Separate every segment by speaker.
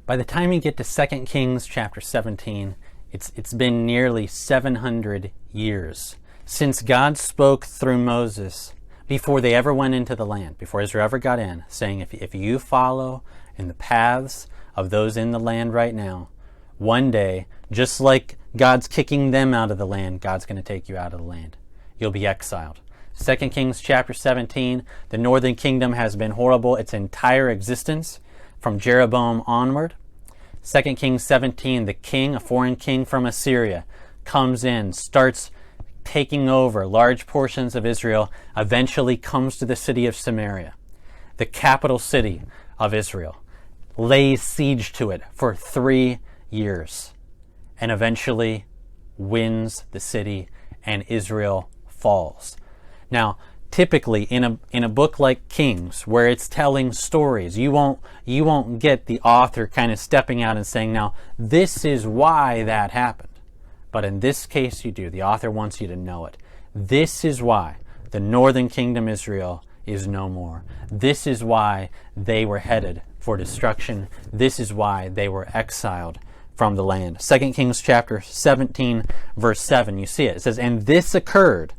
Speaker 1: By the time you get to 2 Kings chapter 17, it's been nearly 700 years since God spoke through Moses before they ever went into the land, before Israel ever got in, saying, if you follow in the paths of those in the land right now, one day, just like God's kicking them out of the land, God's going to take you out of the land. You'll be exiled. 2 Kings chapter 17, the northern kingdom has been horrible its entire existence from Jeroboam onward. 2 Kings 17, the king, a foreign king from Assyria, comes in, starts taking over large portions of Israel, eventually comes to the city of Samaria, the capital city of Israel, lays siege to it for 3 years, and eventually wins the city, and Israel falls. Now, typically in a book like Kings, where it's telling stories, you won't get the author kind of stepping out and saying, now this is why that happened. But in this case you do. The author wants you to know it. This is why the northern kingdom Israel is no more. This is why they were headed for destruction. This is why they were exiled from the land. 2 Kings chapter 17 verse 7, you see it. It says, and this occurred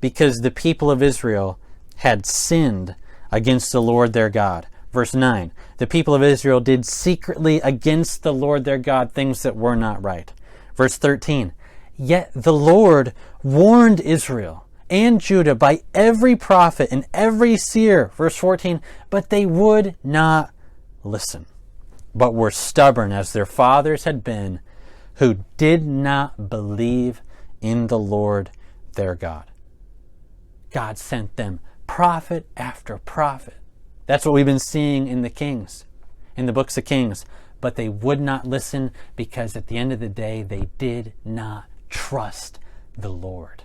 Speaker 1: because the people of Israel had sinned against the Lord their God. Verse 9, the people of Israel did secretly against the Lord their God things that were not right. Verse 13, yet the Lord warned Israel and Judah by every prophet and every seer. Verse 14, but they would not listen, but were stubborn as their fathers had been, who did not believe in the Lord their God. God sent them prophet after prophet. That's what we've been seeing in the Kings, in the books of Kings. But they would not listen because at the end of the day, they did not trust the Lord.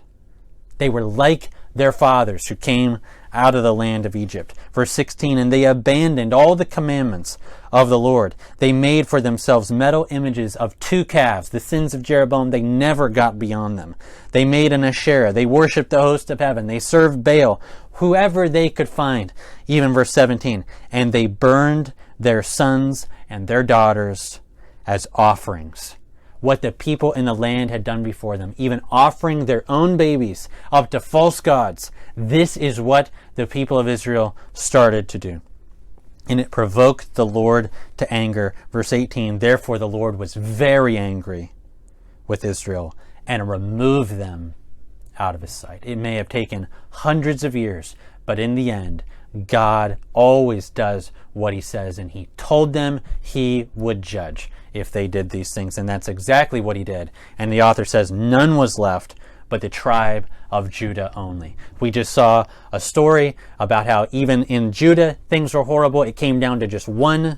Speaker 1: They were like their fathers who came out of the land of Egypt. Verse 16, and they abandoned all the commandments of the Lord. They made for themselves metal images of 2 calves. The sins of Jeroboam, they never got beyond them. They made an Asherah. They worshipped the host of heaven. They served Baal, whoever they could find. Even verse 17, and they burned their sons and their daughters as offerings. What the people in the land had done before them, even offering their own babies up to false gods. This is what the people of Israel started to do. And it provoked the Lord to anger. Verse 18, therefore the Lord was very angry with Israel and removed them out of his sight. It may have taken hundreds of years, but in the end, God always does what he says, and he told them he would judge if they did these things, and that's exactly what he did. And the author says none was left but the tribe of Judah only. We just saw a story about how even in Judah things were horrible. It came down to just one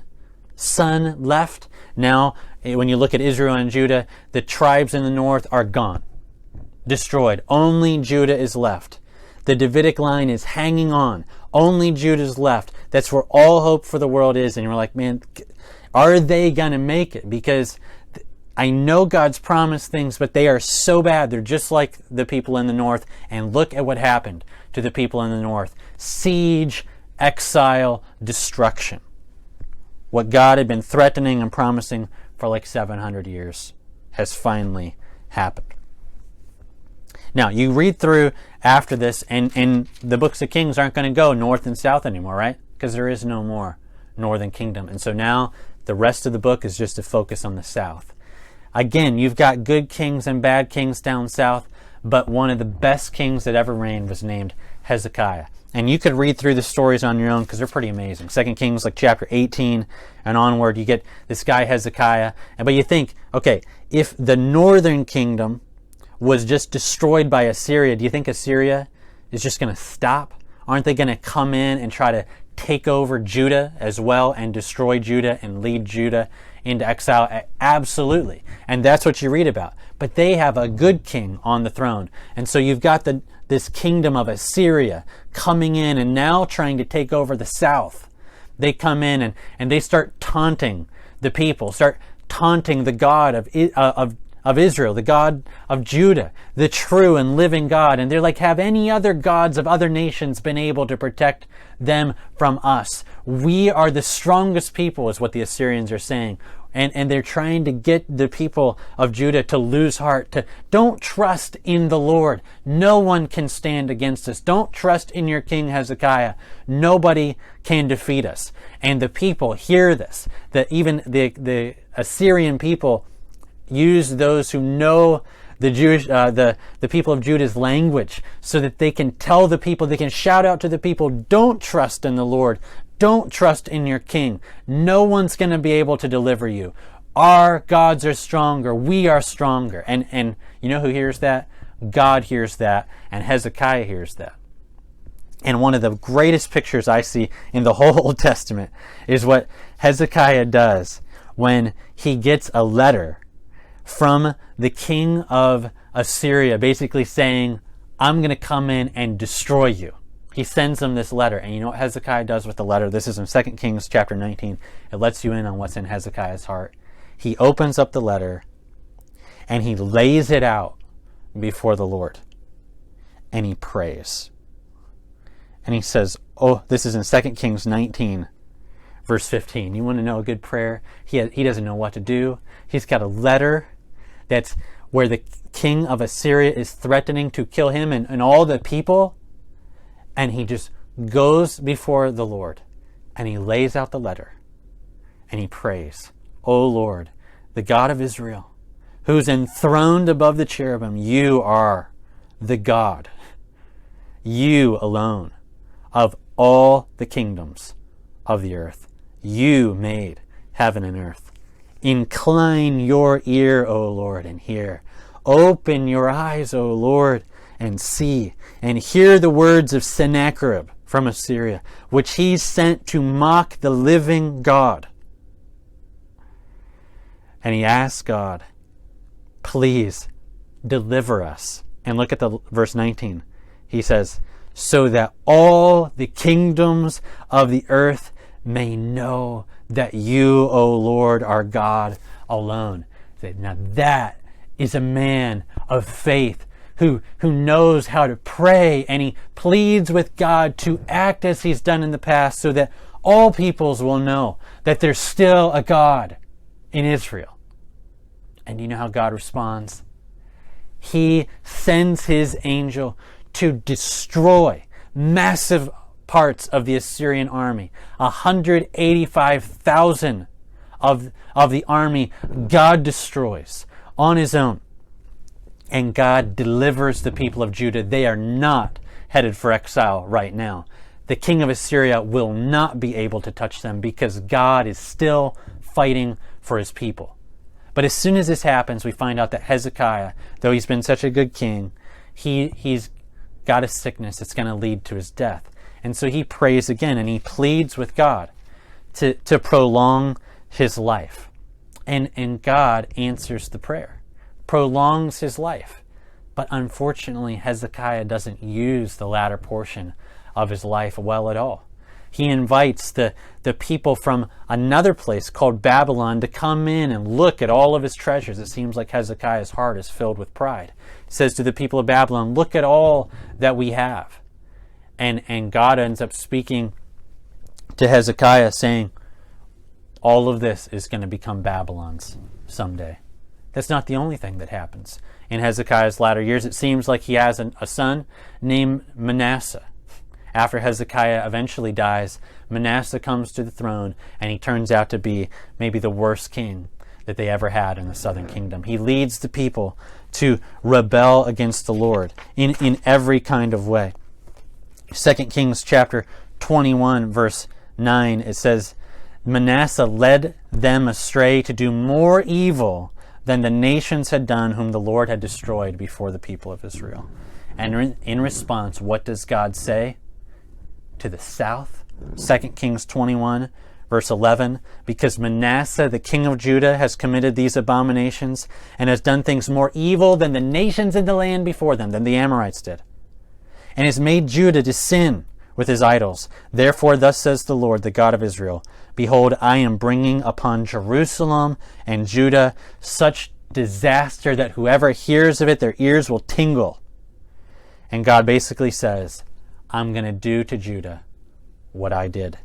Speaker 1: son left. Now, when you look at Israel and Judah, the tribes in the north are gone, destroyed. Only Judah is left. The Davidic line is hanging on. Only Judah's left. That's where all hope for the world is. And you're like, man, are they going to make it? Because I know God's promised things, but they are so bad. They're just like the people in the north. And look at what happened to the people in the north. Siege, exile, destruction. What God had been threatening and promising for like 700 years has finally happened. Now, you read through after this, and the books of Kings aren't going to go north and south anymore, right? Because there is no more northern kingdom. And so now the rest of the book is just to focus on the south. Again, you've got good kings and bad kings down south, but one of the best kings that ever reigned was named Hezekiah. And you could read through the stories on your own because they're pretty amazing. 2 Kings, like chapter 18 and onward, you get this guy Hezekiah. But you think, okay, if the northern kingdom was just destroyed by Assyria, do you think Assyria is just going to stop? Aren't they going to come in and try to take over Judah as well and destroy Judah and lead Judah into exile? Absolutely. And that's what you read about. But they have a good king on the throne. And so you've got this kingdom of Assyria coming in and now trying to take over the south. They come in and they start taunting the people, start taunting the God of Israel, the God of Judah, the true and living God. And they're like, have any other gods of other nations been able to protect them from us? We are the strongest people, is what the Assyrians are saying. And they're trying to get the people of Judah to lose heart, to don't trust in the Lord. No one can stand against us. Don't trust in your king Hezekiah. Nobody can defeat us. And the people hear this, that even the Assyrian people use those who know the Jewish, the people of Judah's language, so that they can tell the people, they can shout out to the people, don't trust in the Lord. Don't trust in your king. No one's going to be able to deliver you. Our gods are stronger. We are stronger. And you know who hears that? God hears that, and Hezekiah hears that. And one of the greatest pictures I see in the whole Old Testament is what Hezekiah does when he gets a letter from the king of Assyria, basically saying, I'm going to come in and destroy you. He sends them this letter. And you know what Hezekiah does with the letter? This is in 2 Kings chapter 19. It lets you in on what's in Hezekiah's heart. He opens up the letter and he lays it out before the Lord. And he prays. And he says, oh, this is in 2 Kings 19, verse 15. You want to know a good prayer? He doesn't know what to do. He's got a letter that's where the king of Assyria is threatening to kill him and all the people. And he just goes before the Lord and he lays out the letter and he prays, O Lord, the God of Israel, who's enthroned above the cherubim, you are the God, you alone, of all the kingdoms of the earth. You made heaven and earth. Incline your ear, O Lord, and hear. Open your eyes, O Lord, and see, and hear the words of Sennacherib from Assyria, which he sent to mock the living God. And he asked God, please deliver us. And look at the verse 19. He says, so that all the kingdoms of the earth may know that you, O Lord, are God alone. Now that is a man of faith who knows how to pray, and he pleads with God to act as he's done in the past so that all peoples will know that there's still a God in Israel. And you know how God responds? He sends his angel to destroy massive parts of the Assyrian army. 185,000 of the army God destroys on his own. And God delivers the people of Judah. They are not headed for exile right now. The king of Assyria will not be able to touch them because God is still fighting for his people. But as soon as this happens, we find out that Hezekiah, though he's been such a good king, he's got a sickness that's going to lead to his death. And so he prays again and he pleads with God to prolong his life. And God answers the prayer, prolongs his life. But unfortunately, Hezekiah doesn't use the latter portion of his life well at all. He invites the people from another place called Babylon to come in and look at all of his treasures. It seems like Hezekiah's heart is filled with pride. He says to the people of Babylon, look at all that we have. And God ends up speaking to Hezekiah saying, all of this is going to become Babylon's someday. That's not the only thing that happens. In Hezekiah's latter years, it seems like he has a son named Manasseh. After Hezekiah eventually dies, Manasseh comes to the throne, and he turns out to be maybe the worst king that they ever had in the southern kingdom. He leads the people to rebel against the Lord in every kind of way. 2 Kings chapter 21, verse 9, it says, Manasseh led them astray to do more evil than the nations had done whom the Lord had destroyed before the people of Israel. And in response, what does God say? To the south, 2 Kings 21, verse 11, because Manasseh, the king of Judah, has committed these abominations and has done things more evil than the nations in the land before them, than the Amorites did, and has made Judah to sin with his idols. Therefore, thus says the Lord, the God of Israel, behold, I am bringing upon Jerusalem and Judah such disaster that whoever hears of it, their ears will tingle. And God basically says, I'm going to do to Judah what I did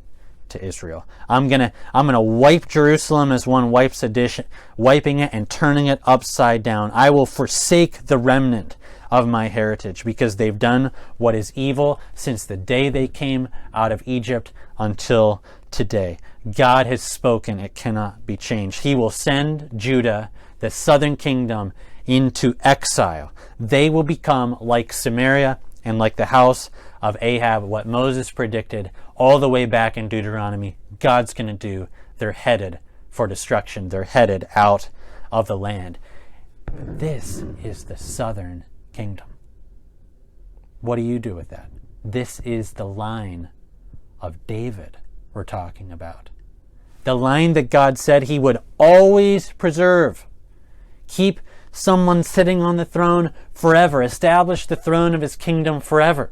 Speaker 1: to Israel. I'm going to wipe Jerusalem as one wipes a dish, wiping it and turning it upside down. I will forsake the remnant of my heritage because they've done what is evil since the day they came out of Egypt until today. God has spoken. It cannot be changed. He will send Judah, the southern kingdom, into exile. They will become like Samaria and like the house of Ahab, what Moses predicted all the way back in Deuteronomy. God's going to do. They're headed for destruction. They're headed out of the land. This is the southern kingdom. What do you do with that? This is the line of David we're talking about. The line that God said he would always preserve. Keep someone sitting on the throne forever. Establish the throne of his kingdom forever.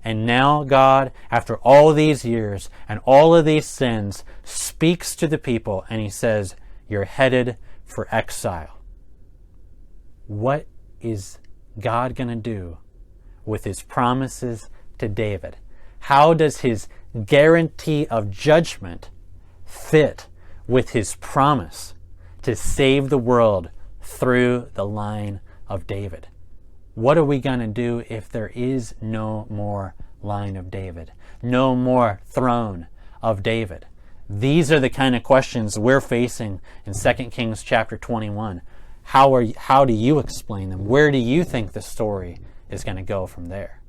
Speaker 1: And now God, after all these years and all of these sins, speaks to the people and he says, you're headed for exile. What is God going to do with his promises to David? How does his guarantee of judgment fit with his promise to save the world through the line of David? What are we going to do if there is no more line of David? No more throne of David? These are the kind of questions we're facing in 2 Kings chapter 21. How do you explain them? Where do you think the story is going to go from there?